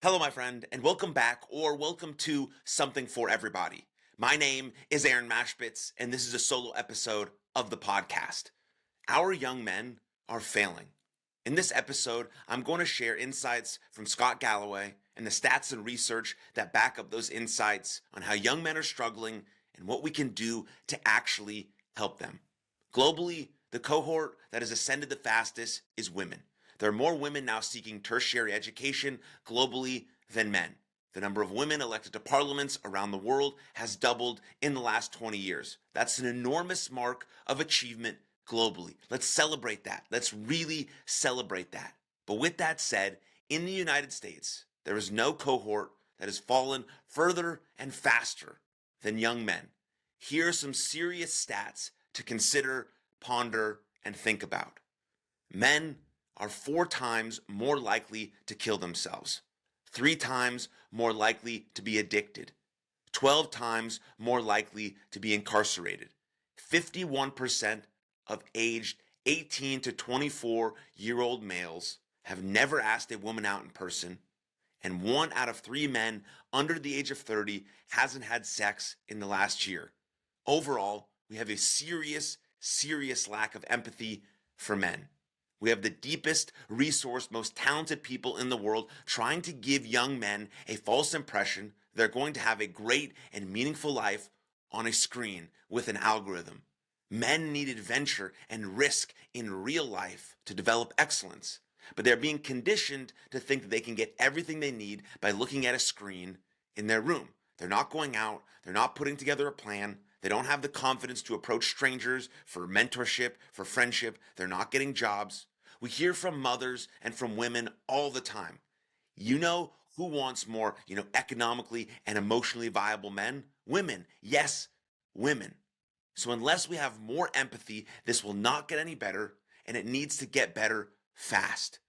Hello, my friend, and welcome back or welcome to Something for Everybody. My name is Aaron Machbitz, and this is a solo episode of the podcast. Our young men are failing. In this episode, I'm going to share insights from Scott Galloway and the stats and research that back up those insights on how young men are struggling and what we can do to actually help them. Globally, the cohort that has ascended the fastest is women. There are more women now seeking tertiary education globally than men. The number of women elected to parliaments around the world has doubled in the last 20 years. That's an enormous mark of achievement globally. Let's celebrate that. Let's really celebrate that. But with that said, in the United States, there is no cohort that has fallen further and faster than young men. Here are some serious stats to consider, ponder, and think about. Men are 4 times more likely to kill themselves, 3 times more likely to be addicted, 12 times more likely to be incarcerated. 51% of aged 18 to 24-year-old males have never asked a woman out in person, and 1 out of 3 men under the age of 30 hasn't had sex in the last year. Overall, we have a serious lack of empathy for men. We have the deepest resourced, most talented people in the world trying to give young men a false impression they're going to have a great and meaningful life on a screen with an algorithm. Men need adventure and risk in real life to develop excellence, but they're being conditioned to think that they can get everything they need by looking at a screen in their room. They're not going out, they're not putting together a plan, they don't have the confidence to approach strangers for mentorship, for friendship, they're not getting jobs. We hear from mothers and from women all the time. You know who wants more, economically and emotionally viable men? Women. Yes, women. So unless we have more empathy, this will not get any better, and it needs to get better fast.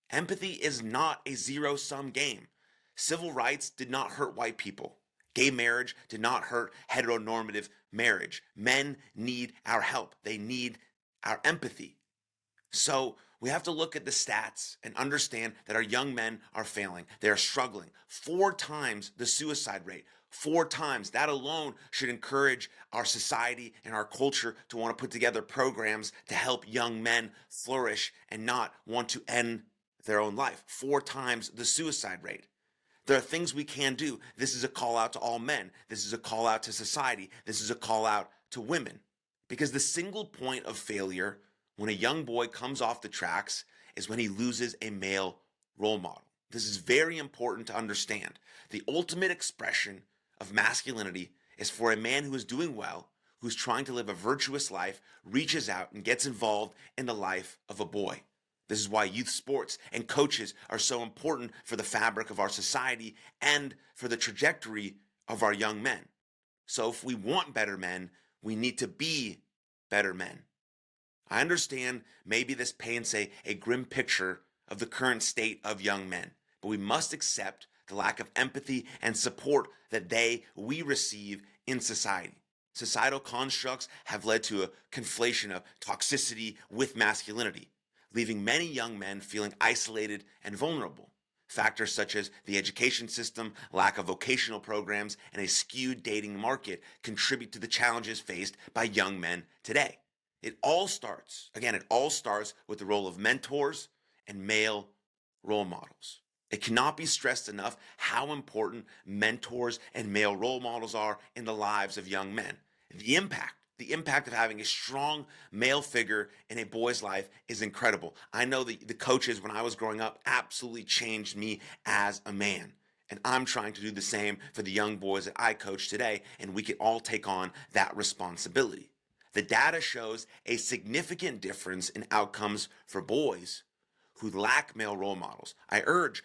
Empathy is not a zero-sum game. Civil rights did not hurt white people. Gay marriage did not hurt heteronormative marriage. Men need our help. They need our empathy. So we have to look at the stats and understand that our young men are failing. They are struggling. 4 times the suicide rate. 4 times. That alone should encourage our society and our culture to want to put together programs to help young men flourish and not want to end their own life. 4 times the suicide rate. There are things we can do. This is a call out to all men. This is a call out to society. This is a call out to women. Because the single point of failure when a young boy comes off the tracks is when he loses a male role model. This is very important to understand. The ultimate expression of masculinity is for a man who is doing well, who's trying to live a virtuous life, reaches out and gets involved in the life of a boy. This is why youth sports and coaches are so important for the fabric of our society and for the trajectory of our young men. So if we want better men, we need to be better men. I understand maybe this paints a grim picture of the current state of young men, but we must accept the lack of empathy and support that we receive in society. Societal constructs have led to a conflation of toxicity with masculinity, leaving many young men feeling isolated and vulnerable. Factors such as the education system, lack of vocational programs, and a skewed dating market contribute to the challenges faced by young men today. It all starts with the role of mentors and male role models. It cannot be stressed enough how important mentors and male role models are in the lives of young men. The impact of having a strong male figure in a boy's life is incredible. I know the coaches when I was growing up absolutely changed me as a man. And I'm trying to do the same for the young boys that I coach today, and we can all take on that responsibility. The data shows a significant difference in outcomes for boys who lack male role models. I urge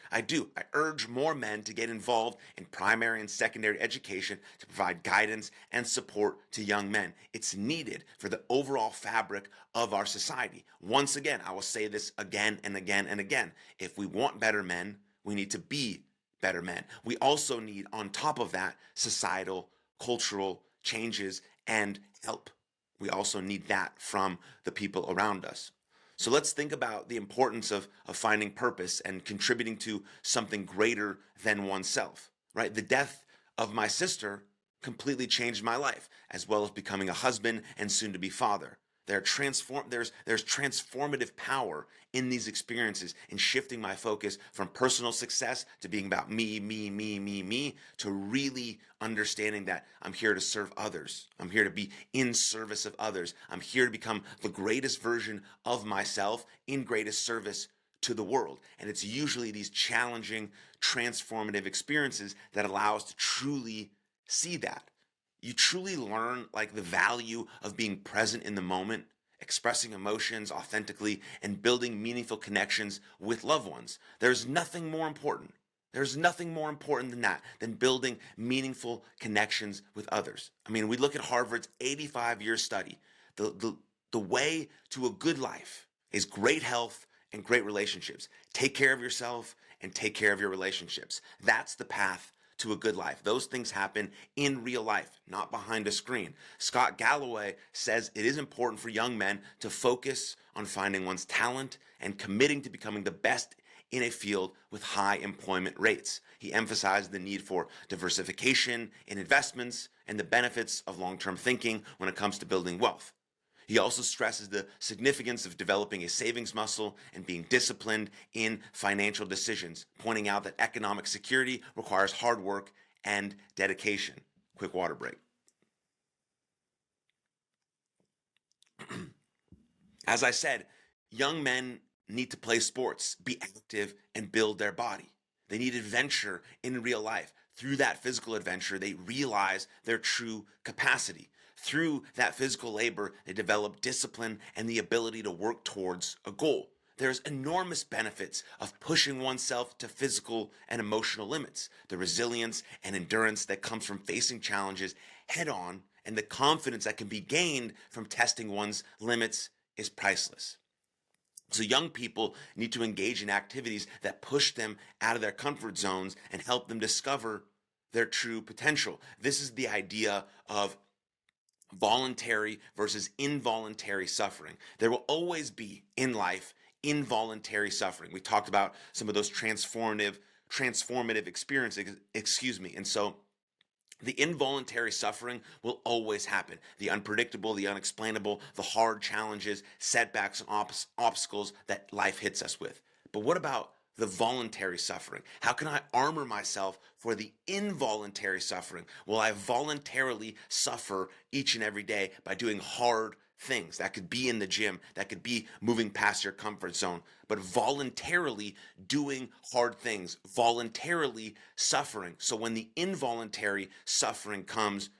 more men to get involved in primary and secondary education to provide guidance and support to young men. It's needed for the overall fabric of our society. Once again, I will say this again and again and again. If we want better men, we need to be better men. We also need, on top of that, societal, cultural changes and help. We also need that from the people around us. So let's think about the importance of finding purpose and contributing to something greater than oneself, right? The death of my sister completely changed my life, as well as becoming a husband and soon to be father. There's transformative power in these experiences in shifting my focus from personal success to being about me, to really understanding that I'm here to serve others. I'm here to be in service of others. I'm here to become the greatest version of myself in greatest service to the world. And it's usually these challenging, transformative experiences that allow us to truly see that. You truly learn like the value of being present in the moment, expressing emotions authentically, and building meaningful connections with loved ones. There's nothing more important. There's nothing more important than that, than building meaningful connections with others. I mean, we look at Harvard's 85-year study. The way to a good life is great health and great relationships. Take care of yourself and take care of your relationships. That's the path to a good life. Those things happen in real life, not behind a screen. Scott Galloway says it is important for young men to focus on finding one's talent and committing to becoming the best in a field with high employment rates. He emphasized the need for diversification in investments and the benefits of long-term thinking when it comes to building wealth. He also stresses the significance of developing a savings muscle and being disciplined in financial decisions, pointing out that economic security requires hard work and dedication. Quick water break. As I said, young men need to play sports, be active, and build their body. They need adventure in real life. Through that physical adventure, they realize their true capacity. Through that physical labor, they develop discipline and the ability to work towards a goal. There's enormous benefits of pushing oneself to physical and emotional limits. The resilience and endurance that comes from facing challenges head on, and the confidence that can be gained from testing one's limits is priceless. So young people need to engage in activities that push them out of their comfort zones and help them discover their true potential. This is the idea of voluntary versus involuntary suffering. There will always be in life involuntary suffering. We talked about some of those transformative experiences, and so the involuntary suffering will always happen. The unpredictable, the unexplainable, the hard challenges, setbacks, and obstacles that life hits us with. But what about the voluntary suffering? How can I armor myself for the involuntary suffering? Will I voluntarily suffer each and every day by doing hard things? That could be in the gym, that could be moving past your comfort zone, but voluntarily doing hard things, voluntarily suffering. So when the involuntary suffering comes,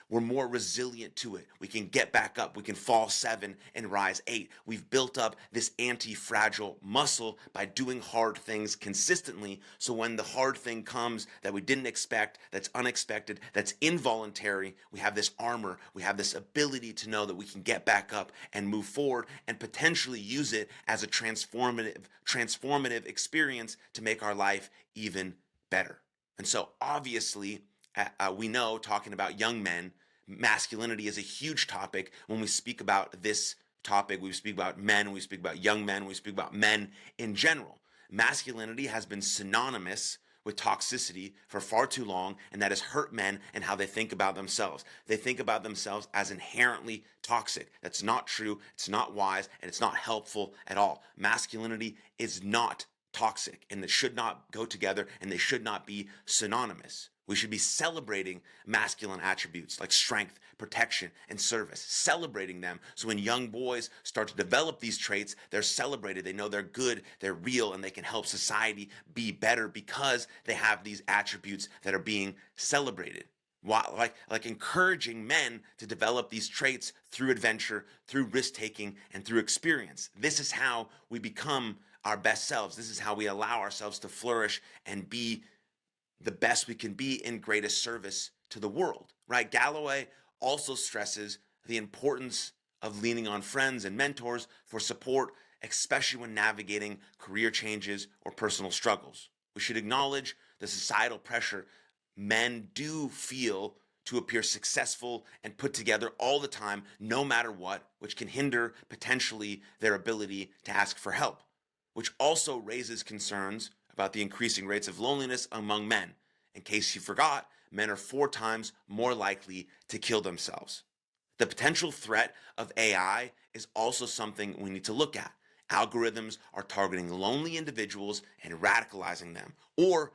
we're more resilient to it. We can get back up. We can fall 7 and rise 8. We've built up this anti-fragile muscle by doing hard things consistently. So when the hard thing comes that we didn't expect, that's unexpected, that's involuntary, we have this armor. We have this ability to know that we can get back up and move forward and potentially use it as a transformative experience to make our life even better. And so obviously, we know, talking about young men, masculinity is a huge topic. When we speak about this topic, we speak about men, we speak about young men, we speak about men in general. Masculinity has been synonymous with toxicity for far too long, and that has hurt men and how they think about themselves. They think about themselves as inherently toxic. That's not true, it's not wise, and it's not helpful at all. Masculinity is not toxic, and they should not go together, and they should not be synonymous. We should be celebrating masculine attributes like strength, protection, and service, celebrating them. So when young boys start to develop these traits, they're celebrated. They know they're good, they're real, and they can help society be better because they have these attributes that are being celebrated. Like encouraging men to develop these traits through adventure, through risk-taking, and through experience. This is how we become our best selves. This is how we allow ourselves to flourish and be the best we can be in greatest service to the world, right? Galloway also stresses the importance of leaning on friends and mentors for support, especially when navigating career changes or personal struggles. We should acknowledge the societal pressure men do feel to appear successful and put together all the time, no matter what, which can hinder potentially their ability to ask for help, which also raises concerns about the increasing rates of loneliness among men. In case you forgot, men are 4 times more likely to kill themselves. The potential threat of AI is also something we need to look at. Algorithms are targeting lonely individuals and radicalizing them, or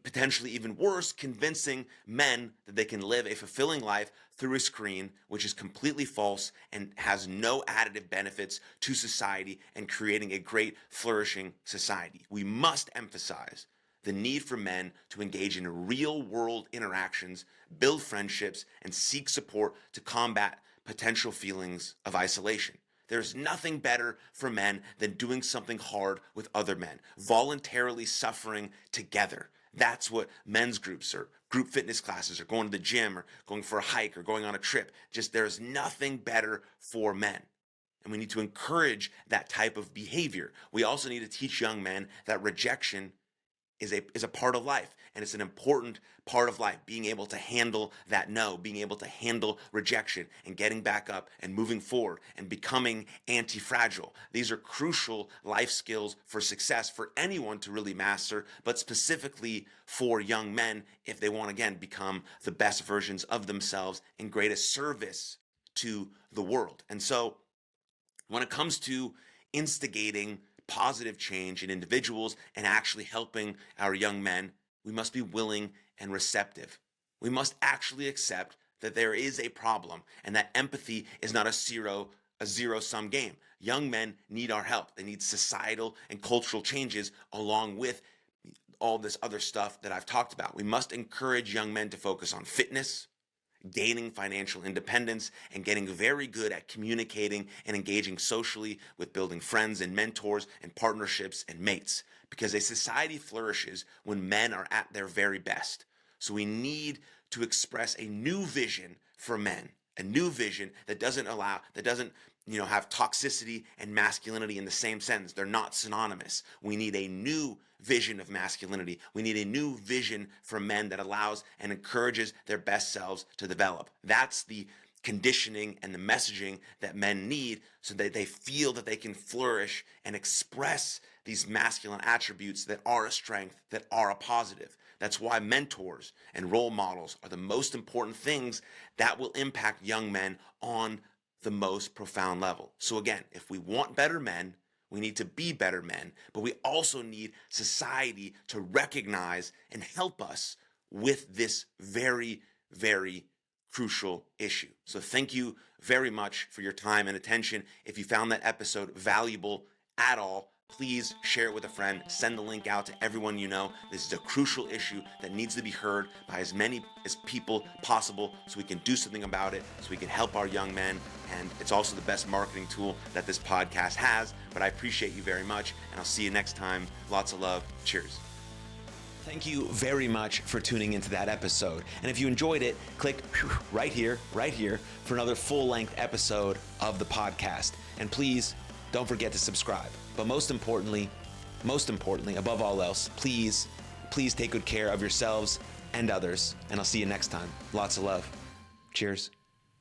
potentially even worse, convincing men that they can live a fulfilling life through a screen, which is completely false and has no additive benefits to society and creating a great, flourishing society. We must emphasize the need for men to engage in real-world interactions, build friendships, and seek support to combat potential feelings of isolation. There's nothing better for men than doing something hard with other men, voluntarily suffering together. That's what men's groups or group fitness classes or going to the gym or going for a hike or going on a trip. Just there's nothing better for men. And we need to encourage that type of behavior. We also need to teach young men that rejection is a part of life, and it's an important part of life, being able to handle that no, being able to handle rejection and getting back up and moving forward and becoming anti-fragile. These are crucial life skills for success for anyone to really master, but specifically for young men if they want to, again, become the best versions of themselves in greatest service to the world. And so when it comes to instigating positive change in individuals and actually helping our young men, we must be willing and receptive. We must actually accept that there is a problem and that empathy is not a zero-sum game. Young men need our help. They need societal and cultural changes along with all this other stuff that I've talked about. We must encourage young men to focus on fitness, gaining financial independence, and getting very good at communicating and engaging socially with building friends and mentors and partnerships and mates, because a society flourishes when men are at their very best. So we need to express a new vision for men, a new vision that doesn't have toxicity and masculinity in the same sentence. They're not synonymous. We need a new vision of masculinity. We need a new vision for men that allows and encourages their best selves to develop. That's the conditioning and the messaging that men need so that they feel that they can flourish and express these masculine attributes that are a strength, that are a positive. That's why mentors and role models are the most important things that will impact young men on the most profound level. So again, if we want better men, we need to be better men, but we also need society to recognize and help us with this very, very crucial issue. So thank you very much for your time and attention. If you found that episode valuable at all, please share it with a friend. Send the link out to everyone you know. This is a crucial issue that needs to be heard by as many as people possible so we can do something about it, so we can help our young men. And it's also the best marketing tool that this podcast has. But I appreciate you very much, and I'll see you next time. Lots of love. Cheers. Thank you very much for tuning into that episode. And if you enjoyed it, click right here for another full-length episode of the podcast. And please don't forget to subscribe. But most importantly, above all else, please take good care of yourselves and others. And I'll see you next time. Lots of love. Cheers.